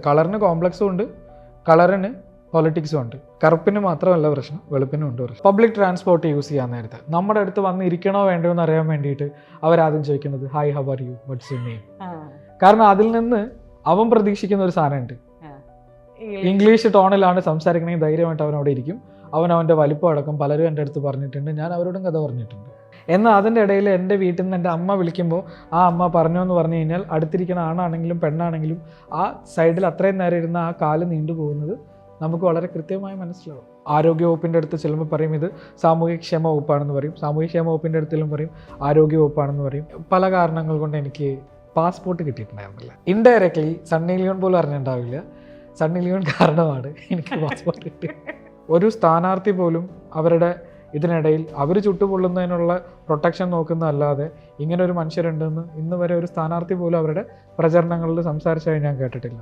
കളറിന് കോംപ്ലക്സും ഉണ്ട്, കളറിന് പൊളിറ്റിക്സും ഉണ്ട്. കറുപ്പിന് മാത്രമല്ല പ്രശ്നം, വെളുപ്പിനും ഉണ്ട് പ്രശ്നം. പബ്ലിക് ട്രാൻസ്പോർട്ട് യൂസ് ചെയ്യാൻ നേരത്തെ നമ്മുടെ അടുത്ത് വന്ന് ഇരിക്കണോ വേണ്ടോ എന്ന് അറിയാൻ വേണ്ടിയിട്ട് അവരാദ്യം ചോദിക്കുന്നത് hi how are you, what's your name. കാരണം അതിൽ നിന്ന് അവൻ പ്രതീക്ഷിക്കുന്ന ഒരു സാധനമുണ്ട്. ഇംഗ്ലീഷ് ടോണിലാണ് സംസാരിക്കണമെങ്കിൽ ധൈര്യമായിട്ട് അവൻ അവിടെ ഇരിക്കും. അവൻ്റെ വലിപ്പം അടക്കം പലരും എൻ്റെ അടുത്ത് പറഞ്ഞിട്ടുണ്ട്, ഞാൻ അവരോടും കഥ പറഞ്ഞിട്ടുണ്ട്. എന്നാൽ അതിൻ്റെ ഇടയിൽ എൻ്റെ വീട്ടിൽ നിന്ന് എൻ്റെ അമ്മ വിളിക്കുമ്പോൾ ആ അമ്മ പറഞ്ഞു എന്ന് പറഞ്ഞു കഴിഞ്ഞാൽ അടുത്തിരിക്കുന്ന ആണാണെങ്കിലും പെണ്ണാണെങ്കിലും ആ സൈഡിൽ അത്രയും നേരം ഇരുന്ന ആ കാല് നീണ്ടു പോകുന്നത് നമുക്ക് വളരെ കൃത്യമായി മനസ്സിലാവും. ആരോഗ്യവകുപ്പിൻ്റെ അടുത്ത് ചെല്ലുമ്പോൾ പറയും ഇത് സാമൂഹ്യക്ഷേമ വകുപ്പാണെന്ന് പറയും, സാമൂഹ്യക്ഷേമ വകുപ്പിൻ്റെ അടുത്തെല്ലാം പറയും ആരോഗ്യ വകുപ്പാണെന്ന് പറയും. പല കാരണങ്ങൾ കൊണ്ട് എനിക്ക് പാസ്പോർട്ട് കിട്ടിയിട്ടുണ്ടായിരുന്നില്ല. ഇൻഡയറക്ട്ലി സണ്ണി ലിയോൺ പോലും അറിഞ്ഞിട്ടുണ്ടാവില്ല, സണ്ണി ലിയോൺ കാരണമാണ് എനിക്ക് പാസ്പോർട്ട് കിട്ടിയത്. ഒരു സ്ഥാനാർത്ഥി പോലും അവരുടെ ഇതിനിടയിൽ അവർ ചുട്ടുപൊള്ളുന്നതിനുള്ള പ്രൊട്ടക്ഷൻ നോക്കുന്നതല്ലാതെ ഇങ്ങനെ ഒരു മനുഷ്യരുണ്ടെന്ന് ഇന്ന് വരെ ഒരു സ്ഥാനാർത്ഥി പോലും അവരുടെ പ്രചരണങ്ങളിൽ സംസാരിച്ചതായി ഞാൻ കേട്ടിട്ടില്ല.